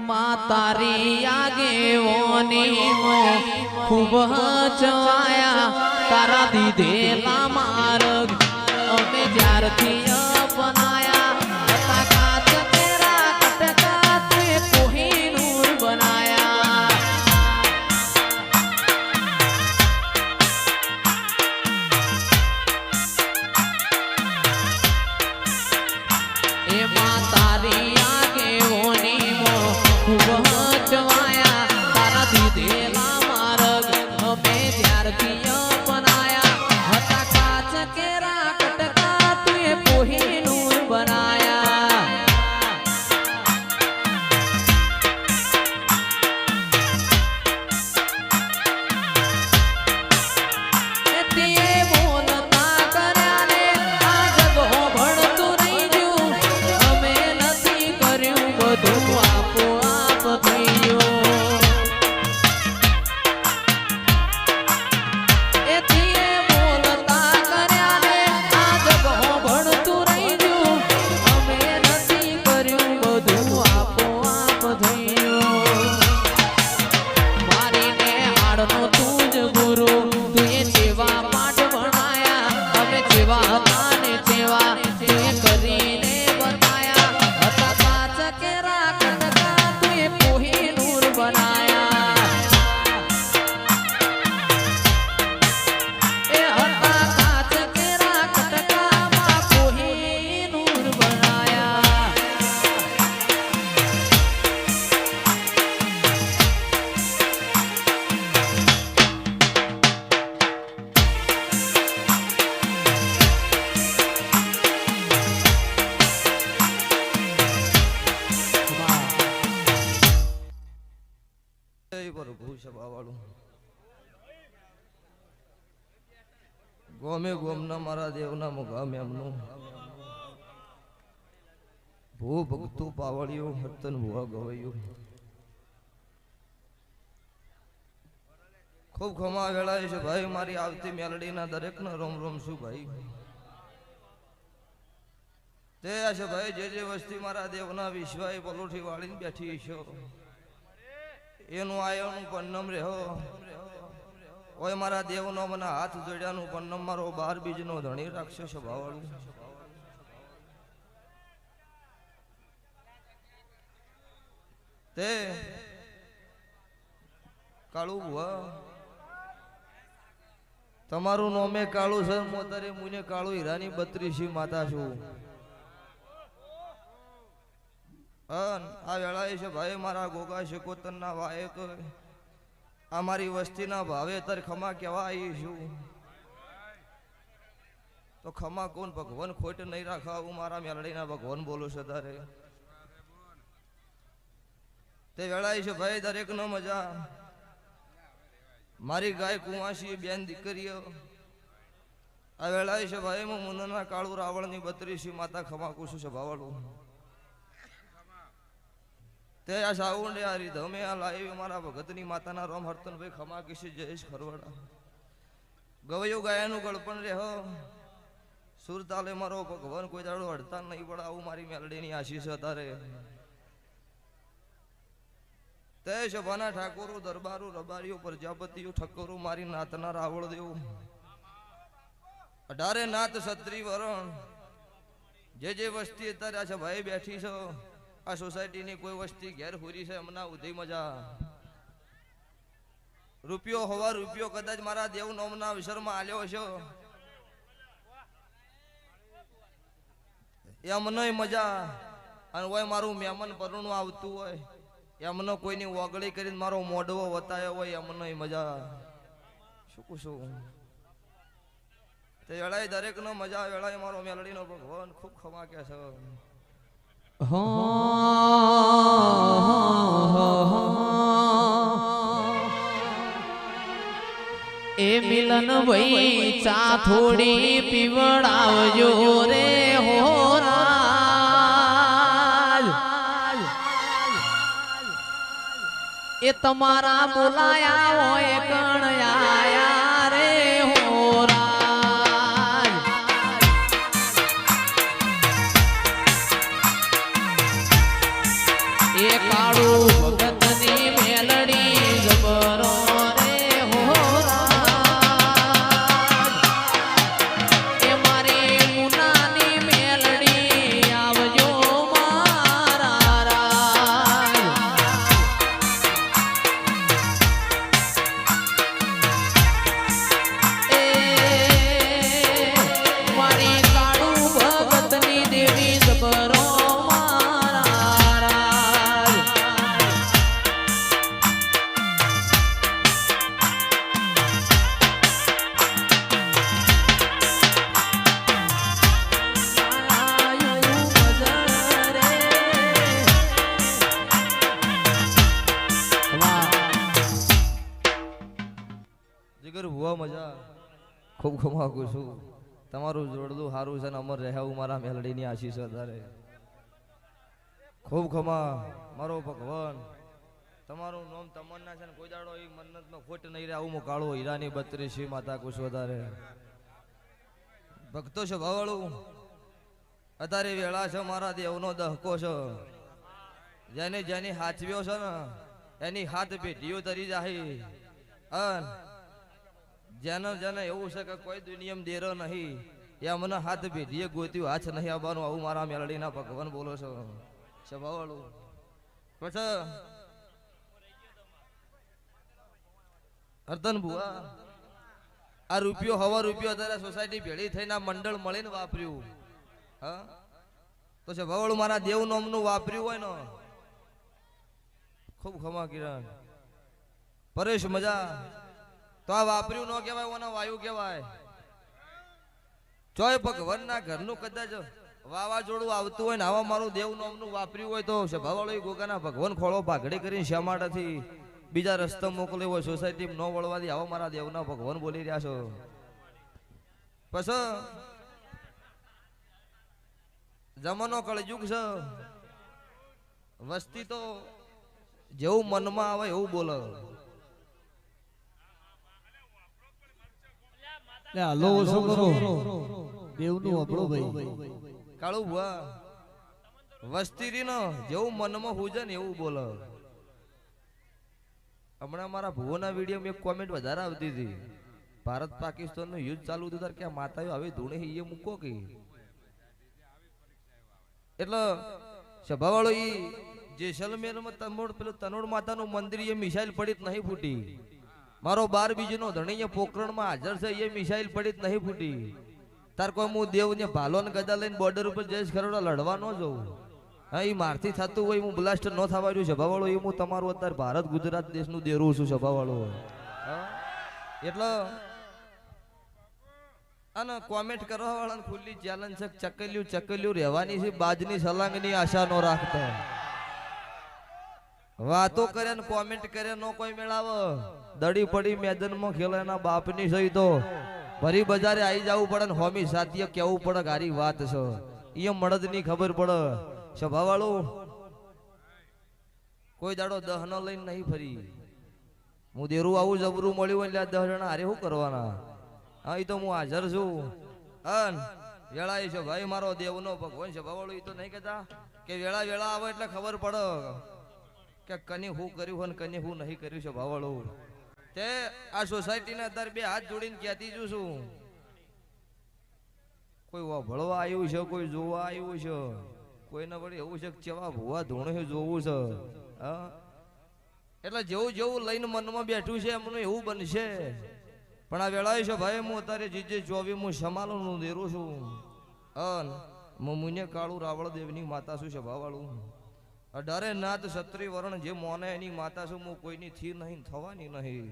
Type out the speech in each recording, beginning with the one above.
तारी आगे खूब चवाया तारा दीधेला मार्ग अमे ज्यारथी अपनाया હતા કાચ તેરા કટકા તે કોહિનૂર બનાયા એમાં તારી આગે खूब चवाया तारा दीधेला मार्ग अमे ज्यारथी अपनाया હતા કાચ કેરા કટકા તુએ કોહિનૂર बनाया गोमे गोमना मारा देवना मुगामे हमनो भू भक्तु पावड़ियो हतन भुआ गवयो खूब खमा वेळाय છે ભાઈ મારી આવતી મેલડીના દરેકનો રોમ રોમ છું ભાઈ તે છે ભાઈ જે વસ્તી મારા દેવના વિશ્વાય પલોઠી વાળીને બેઠી છો એનું આયોનું પન્નમ રહ્યો ઓય મારા દેવનો મને હાથ જોડ્યાનું પન્નમ મારો 12 બીજનો ધણી રાક્ષસ ભાવાળું તે કાળુ ભુવા તમારું નોમે કાળુ સર મોતરે મુને કાળુ હીરાની 32 માતા છું આ વેળાએ છે ભાઈ મારા ગોગા શકોતરના વાયક અમારી વસ્તીના ભાવે તર ખમા કેવા આવી છું તો ખમા કોણ ભગવાન ખોટ નહીં રાખા હું મારા મેલડીના ભગવાન બોલું છું તારે તે વેળાએ છે ભાઈ દરેકનો મજા મારી ગાય કુંવાસી બેન દીકરીઓ આ વેળાએ છે ભાઈ હું મુંદરના કાળુ રાવણની 32 માતા ખમા કુશું છે ભાવાળું તે આ સાઉન્ડ યારી ધમે આ લાઈવ મારા ભગતની માતાના રોમ હરતન ભાઈ ખમા કિસી જયેશ ખરવાડા ગવયો ગાયાનું ગળપણ રેહો સુરતાલે મારો ભગવાન કોઈ દાડો હડતા નહીં પડાવું મારી મેલડીની આશીષ તારે તે શભાના ઠાકોરો દરબારો રબારીઓ પ્રજાપતિઓ ઠક્કરો મારી નાતના રાવળ દેવ 18 નાત ક્ષત્રિય વરણ જે વસ્તી અત્યારે છે ભાઈ બેઠી છો આ સોસાયટીની કોઈ વસ્તી ઘેર હુરી છે હમણાં ઉધી મજા રૂપિયો હવા રૂપિયો કદાચ મારા દેવ નોમના અવસરમાં આલ્યો હશો એમનોય મજા અને હોય મારું મહેમાન પરણું આવતું હોય એમનો કોઈની ઓગળી કરીને મારો મોઢવો વતાયો હોય એમનોય મજા શું કુશું તે વેળાએ દરેકનો મજા વેળાએ મારો મેલડીનો ભગવાન ખૂબ ખમા કે છે ए मिलन भई चा थोड़ी पीवड़ावजो रे हो राज ए तमारा बोलाया होय कण आया रे हो राज ए काळू માંગુ છું તમારું જોડલું સારું છે ને અમર રહેવું મારા મેલડીની આશીષ વધારે ખૂબ ખમા મારો ભગવાન તમારું નામ તમન્ના છે ને કોઈ દાડો એ મન્નતમાં ખોટ નહીં રહે આવું હું કાળો હીરાની 32 માતા કુશ વધારે ભક્તો છે ભાવાળું અત્યારે વેળા છે મારા દેવનો દહકો છે જેને જેની હાચવ્યો છે ને એની હાથ પેઢીઓ તરી જાય અન જેને જેને એવું છે કે કોઈ દુનિયામાં દેરો નહીં એ મને હાથ પેઢીએ ગોત્યું હાથ નહીં આવવાનું આવું મારા મેલડીના ભગવાન બોલો છો સ્વભાવવાળું પછી હરતન ભુવા આ રૂપિયો હવા રૂપિયો અત્યારે સોસાયટી ભેળી થઈને આ મંડળ મળીને વાપર્યું હા તો સ્વભાવવાળું મારા દેવ નામનું વાપર્યું હોય ને ખૂબ ખમા કિરણ પરેશ મજા તો આ વાપર્યું ન કહેવાય ઓના વાયુ કહેવાય ચોય ભગવાનના ઘરનું કદાચ વાવાઝોડું આવતું હોય ને આવા મારું દેવ નામનું વાપર્યું હોય તો સ્વભાવવાળો ગોગાના ભગવાન ખોળો ભાગડી કરીને શ્યામાટાથી બીજા રસ્તા મોકલ્યો હોય સોસાયટી ન વળવાથી આવા મારા દેવના ભગવાન બોલી રહ્યા છો પછી જમાનો કળયુગ છે વસ્તી તો જેવું મનમાં આવે એવું બોલે હાલો ઓછો કરો દેવનું આપણો ભાઈ કાળુ ભુવા વસ્તી રી ને જેવું મનમાં હુજે ને એવું બોલે હમણાં મારા ભુવોના વિડીયોમાં એક કોમેન્ટ વધારે આવતી હતી ભારત પાકિસ્તાન નું યુદ્ધ ચાલુ હતું ત્યારે કે માતાઓ હવે ધૂણે એ મૂકો કે એટલે સભાવાળો ઈ જેસલમેરમાં તનોડ માતાનું મંદિર એ મિસાઇલ પડી નહીં ફૂટી મારો 12 બીજનો ધણી પોખરણમાં હાજર છે એ મિસાઇલ પડી નહીં ફૂટી તાર કોઈ હું દેવ ને ભાલો ને ગદા લઈને બોર્ડર ઉપર જઈશ ખરોડા લડવા ન જઉં હા એ મારથી થતું હોય હું બ્લાસ્ટ ન થવા રહ્યું સભાવાળો એ હું તમારું અત્યારે ભારત ગુજરાત દેશનું દેરું છું સભાવાળો એટલે અને કોમેન્ટ કરવા વાળાને ખુલ્લી ચેલેન્જ છે ચકલ્યું રહેવાની છે બાજની સલાંગની આશા નો રાખતા વાતો કરે ને કોમેન્ટ કરે નો કોઈ મેળાવ દડી પડી મેદાનમાં ખેલે એના બાપની સહી તો ભરી બજારે આવી જવું પડે ને હોમી સાથીએ કેવું પડે ગારી વાત છે એ મળદ ની ખબર પડે સ્વભાવવાળું કોઈ દાડો દહ ન લઈને નહીં ફરી હું દેરું આવું જબરું મળ્યું એટલે 10 જણા હારે શું કરવાના હા એ તો હું હાજર છું અન વેળા છે ભાઈ મારો દેવનો ભગવાન સ્વભાવવાળું એ તો નહીં કહેતા કે વેળા વેળા આવે એટલે ખબર પડે કે કની હું કર્યું હોય ને કની હું નહીં કર્યું છે ભાવવાળું તે આ સોસાયટીને અત્યારે 2 હાથ જોડીને કહેતી છું શું કોઈ ભળવા આવ્યું છે કોઈ જોવા આવ્યું છે કોઈને વળી એવું છે કે ચેવા ભુવા ધોણે જોવું છે હા એટલે જેવું જેવું લઈને મનમાં બેઠું છે એમનું એવું બનશે પણ આ વેળાએ છે ભાઈ હું અત્યારે જીજે 24 હું સમાલું નું દેરું છું અન મુને કાળુ રાવળ દેવની માતા છું સભાવાળું 18 નાથ ક્ષત્રિય વર્ણ જે મોને એની માતા છું હું કોઈની થી નહીં થવાની નહીં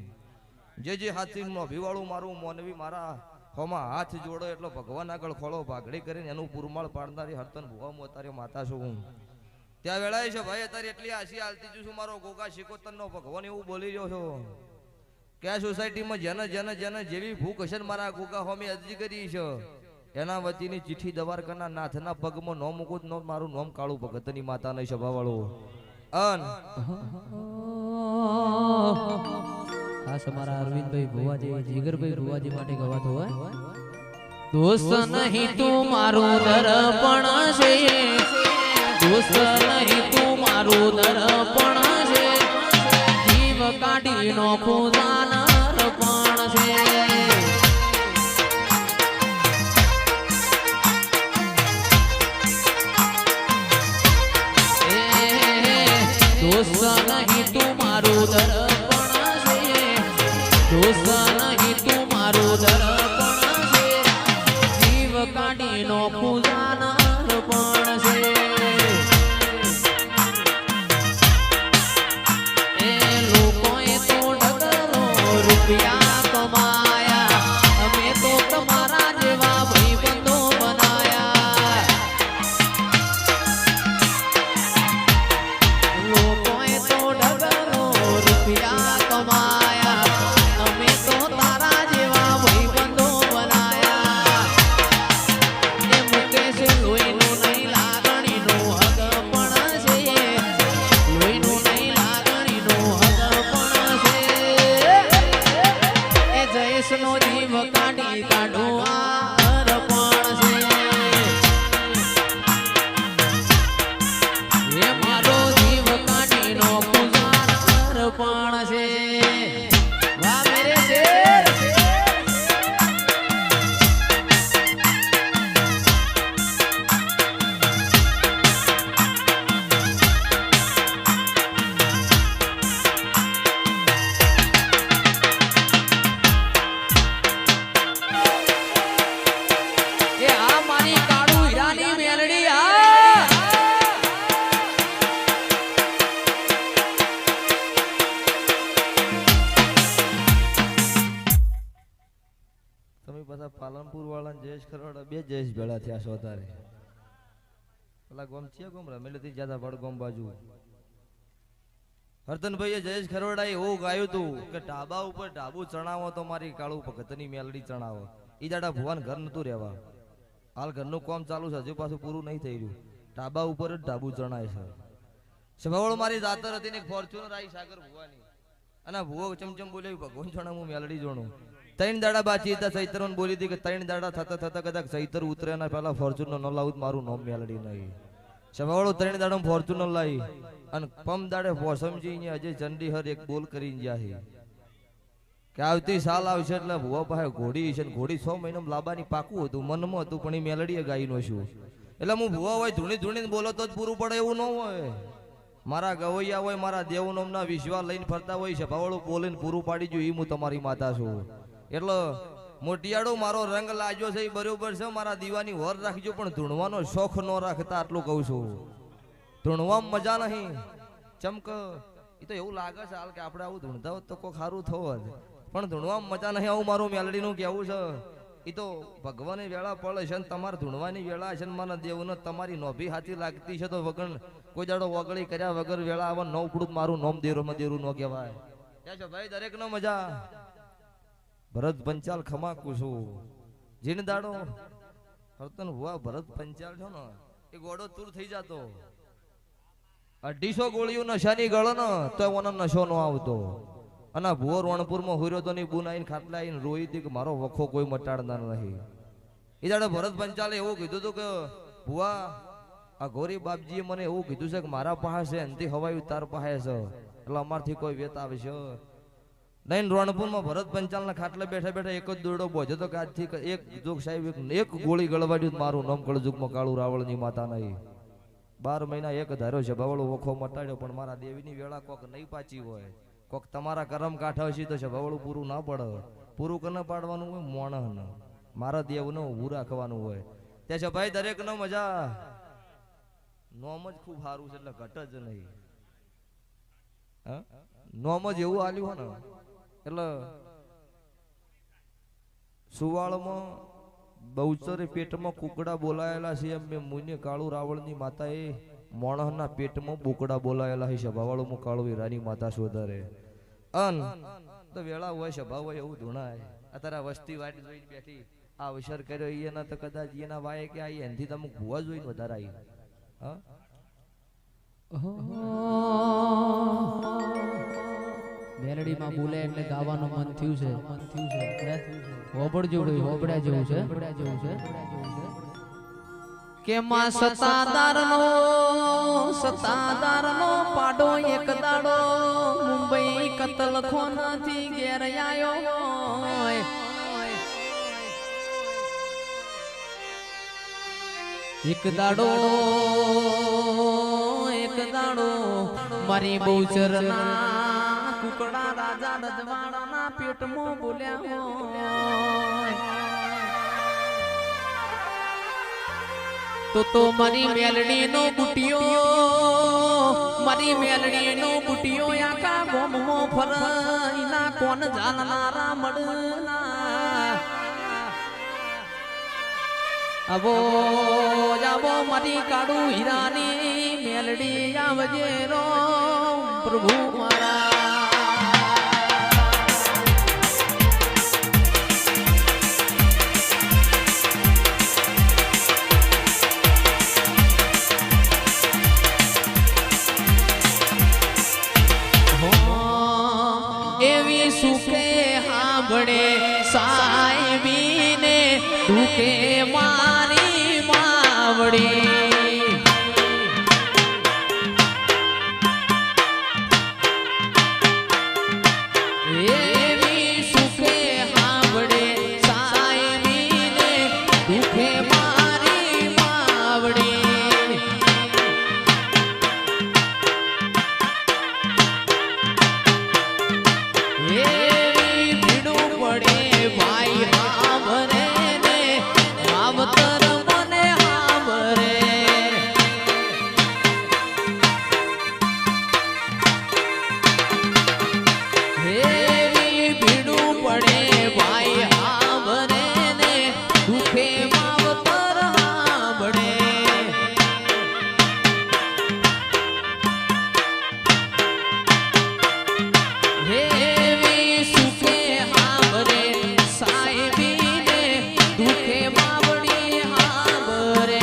જે હાથી નું અભિવાળું મારું મોનવી મારા હોમાં હાથ જોડો એટલે ભગવાન આગળ ખોળો ભાગડી કરીને એનું પુરમાળ પાડનારી હરતન ભુવા હું અત્યારે માતા છું ત્યાં વેળાએ છે ભાઈ અત્યારે એટલી આશી હાલતી છું મારો ગોગા શિકોતર નો ભગવાન એવું બોલી રહ્યો છો કે આ સોસાયટીમાં જેને જેવી ભૂખ હશે ને મારા ગોગા હોમી અરજી કરી છે એના વતીની ચિઠ્ઠી દવારકાના નાથના પગમાં નો મૂકું નો મારું નામ કાળુ ભગતની માતા નહીં સભાવાળું અન ખાસ અમારા અરવિંદભાઈ ભુવાજી જીગરભાઈ ભુવાજી માટે ગવાતો હોય દોસ્ત નહીં તું મારું દર્પણ છે દોસ્ત નહીં તું મારું દર્પણ છે જીવ કાઢી નો ખુદાના અર્પણ છે દોસ્ત નહીં તું મારું દર્પણ છે દોસ્ત નહીં તું મારું દર્પણ છે જીવ કાઢી નો ખુદાના અર્પણ છે એ લોકોએ તો ડગરો રૂપિયા કમાયા અમે તો તમારા જેવા ભાઈબંધો બનાયા લોકોએ તો ડગરો રૂપિયા કમાયા અમે તો તારા જેવા ભાઈબંધો બનાયા જયેશ ખરવાડા બે જયેશ ભેળા થયા છો તારે પેલા ગોમ છે ગોમ રમેલેથી જ્યાદા વડ ગોમ બાજુ હરતનભાઈએ જયેશ ખરવાડાએ એવું ગાયું તું કે ઢાબા ઉપર ઢાબુ ચણાવો તો મારી કાળુ ભગતની મેલડી ચણાવો ઈ દાડા ભુવાન ઘર નતું રહેવા હાલ ઘરનું કામ ચાલુ છે હજુ પાછું પૂરું નહીં થઈ રહ્યું ઢાબા ઉપર જ ઢાબુ ચણાય છે સભાવળ મારી જાતર હતી ને ફોર્ચ્યુનર આવી સાગર ભુવાની અને ભુવો ચમચમ બોલ્યો ભગવાન ચણા હું મેલડી જોણું ત્રણ દાડા બાચી હતા ચૈતરન બોલી હતી કે ત્રણ દાડા થતા થતા કદાચ ચૈતર ઉતરે ના પેલા ફોર્ચ્યુનર ન લાવું મારું નામ મેલડી નહીં સભાવળો ત્રણ દાડા ફોર્ચ્યુનર લાવી અને પમ દાડે પોસમજી ને અજય ચંડીહર એક બોલ કરીને ગયા કે આવતી સાલ આવશે એટલે ભુવા પાસે ઘોડી છે ઘોડી 6 મહિનામાં લાબાની પાકું હતું મનમાં હતું પણ એ મેલડીએ ગાઈ નો છું એટલે હું ભુવા હોય ધૂણી ધૂણીને બોલો તો જ પૂરું પડે એવું ન હોય મારા ગવૈયા હોય મારા દેવનોમના વિશ્વાસ લઈને ફરતા હોય છે ભાવળું બોલીને પૂરું પાડી જો હું તમારી માતા છું એટલે મોટિયાળો મારો રંગ લાગ્યો છે એ બરોબર છે મારા દીવાની વર રાખજો પણ ધૂણવાનો શોખ ન રાખતા આટલું કહું છું ધૂણવામાં મજા નહીં ચમક એ તો એવું લાગે છે હાલ કે આપણે આવું ધૂણતા હોત તો કોઈ સારું થવું જ પણ ધૂણવામાં મજા નહીં આવું મારું મેલડીનું કહેવું છે એ તો ભગવાનની વેળા પડે છે ને તમારે ધૂણવાની વેળા છે ને મારા દેવને તમારી નોભી હાથી લાગતી છે તો વગર કોઈ દાડો વગળી કર્યા વગર વેળા આવા નવ પડું મારું નોમ દેરોમાં દેરું ન કહેવાય ત્યાં છે ભાઈ દરેક નો મજા ભરત પંચાલ ખમાકું છું જીન દાડો હરતન હુઆ ભરત પંચાલ છો ને એ ગોડો તૂર થઈ જતો 250 ગોળીઓ નશાની ગળો ને તો ઓનો નશો નો આવતો અને ભુવો રણપુરમાં હુર્યો તો ની બુન આઈને ખાટલા આઈને રોઈ હતી કે મારો વખો કોઈ મટાડનાર નહીં એ દાડે ભરત પંચાલે એવું કીધું હતું કે ભુવા આ ગોરી બાપજીએ મને એવું કીધું છે કે મારા પાસે અંતિ હવાયું તાર પાસે છે એટલે અમારથી કોઈ વેત આવે છે નહીં રણપુરમાં ભરત પંચાલના ખાટલે બેઠા બેઠા એક જ દોરડો બોજો તો કે આજથી એક જોગ સાહેબ એક ગોળી ગળવાડ્યું મારું નામ કળજુગમાં કાળુ રાવળની માતા નહીં 12 મહિના એક ધાર્યો છે ભવળો વખો મટાડ્યો પણ મારા દેવીની વેળા કોક નહીં પાછી હોય કોક તમારા કરમ કાઠા હશે તો છે ભવળું પૂરું ના પડે પૂરું કને પાડવાનું હોય મોણહ મારા દેવનો ઊભું રાખવાનું હોય ત્યાં છે ભાઈ દરેક નો મજા નોમ જ ખૂબ સારું છે એટલે ઘટ જ નહીં નોમ જ એવું આલ્યું હોય ને એટલે સુવાળમાં બહુચરે પેટમાં કુકડા બોલાયેલા છે એમ મેં મુને કાળુ રાવળની માતાએ મોણહના પેટમાં બોકડા બોલાયેલા છે સભાવાળું કાળુ હીરાની માતા શોધરે અન તો વેળા હોય સભા હોય એવું ધૂણાય અત્યારે વસ્તી વાટ જોઈને બેઠી આ અવસર કર્યો એના તો કદાચ એના વાય કે આવી એનથી તમે ભૂવા જોઈને વધારે આવી હા મેલડીમાં બોલે એટલે ગાવાનું મન થયું છે હોબળજો ભાઈ હોબળ્યા જેવું છે કે માં સતાદારનો પાડો એક દાડો મુંબઈ કતલખોનાથી ઘેર આયો એક દાડો મારી બહુચરના કુકડા રાજા રજવાડાના પેટમાં બોલ્યા હોય તો મારી મેલડીનો બુટિયો આખા ગોમમાં ફરઈના કોણ જાણનારા મળના આવો મારી કાળુ હીરાની મેલડી આવજે રો પ્રભુ મારા એવી સુખે હાંભળે સાહેબીને દુખે મારી માવડી દુખે દેખે બાવડી હાબરે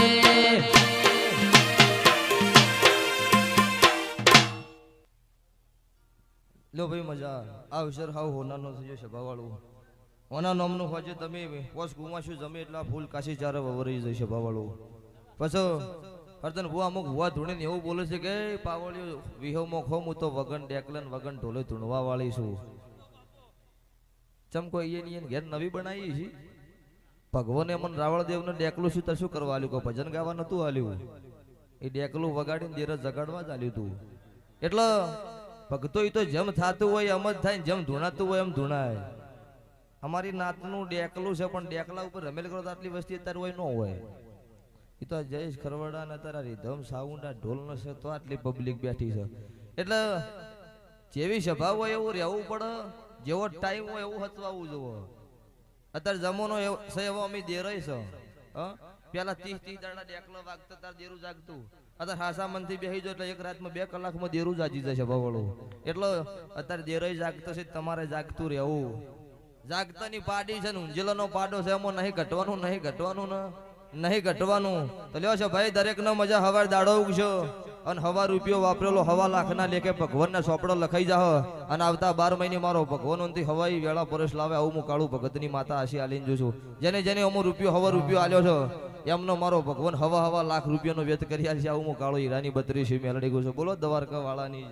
લો ભાઈ મજા આ અવસર હાવ હોનાનો થયો સભાવાળું હોના નામનું હોજે તમે પોસ ગુમાશું જમે એટલા ફૂલ કાશી ચારે વવરી જઈ સભાવાળું પછી હરતન ભુવા અમુક ભુવા ધૂણીને એવું બોલે છે કે પાવળિયો વિહવમાં ખો હું તો વગન ડેકલન વગન ઢોલે ધૂણવા વાળી છું ચમકો અહીંયા ઘેર નવી બનાવી છે ભગવાને મન રાવળદેવને ડેકલું શું તો શું કરવા આલ્યું કોઈ ભજન ગાવા નતું આલ્યું એ ડેકલું વગાડીને દેર જગાડવા જ આલ્યું તું એટલે ભક્તો એ તો જેમ થતું હોય એમ જ થાય ને જેમ ધૂણાતું હોય એમ ધૂણાય અમારી નાતનું ડેકલું છે પણ ડેકલા ઉપર રમેલ કરો તો આટલી વસ્તી અત્યારે હોય ન હોય એ તો જયેશ ખરવડા ને તારા રીધમ સાઉન્ડા ઢોલ ન છે તો આટલી પબ્લિક બેઠી છે એટલે જેવી સભા હોય એવું રહેવું પડે જેવો ટાઈમ હોય એવું હચવાવું જોવો અત્યારે જમોનો છે એવો અમે દેરાય છે પેલા 30 દાડા ડેકલો વાગતા તાર દેરું જાગતું અત્યારે હાસા મનથી બેસી જો એટલે એક રાતમાં 2 કલાકમાં દેરું જાજી જશે ભવાળું એટલે અત્યારે દેરાય જાગતો છે તમારે જાગતું રહેવું જાગતાની પાડી છે ને ઊંઝેલાનો પાડો છે એમાં નહીં ઘટવાનું નહીં ઘટવાનું ને નહીં ઘટવાનું તો લ્યો છો ભાઈ દરેક નો મજા હવાર દાડો ઉગશો અને હવા રૂપિયો વાપરેલો 1.5 લાખના લેખે ભગવાનના સોપડો લખાઈ જાહ અને આવતા 12 મહિને મારો ભગવાનોથી હવાઈ વેળા પરસ લાવે આવું હું કાળું ભગતની માતા આશી આલીને જોશું જેને જેને અમુ રૂપિયો 1.5 રૂપિયો આલ્યો છો એમનો મારો ભગવાન 1.5 લાખ રૂપિયાનો વ્યત કરી આલશે આવું હું કાળો હીરાની 32 મેલડી ગયો છું બોલો દ્વારકા વાળાની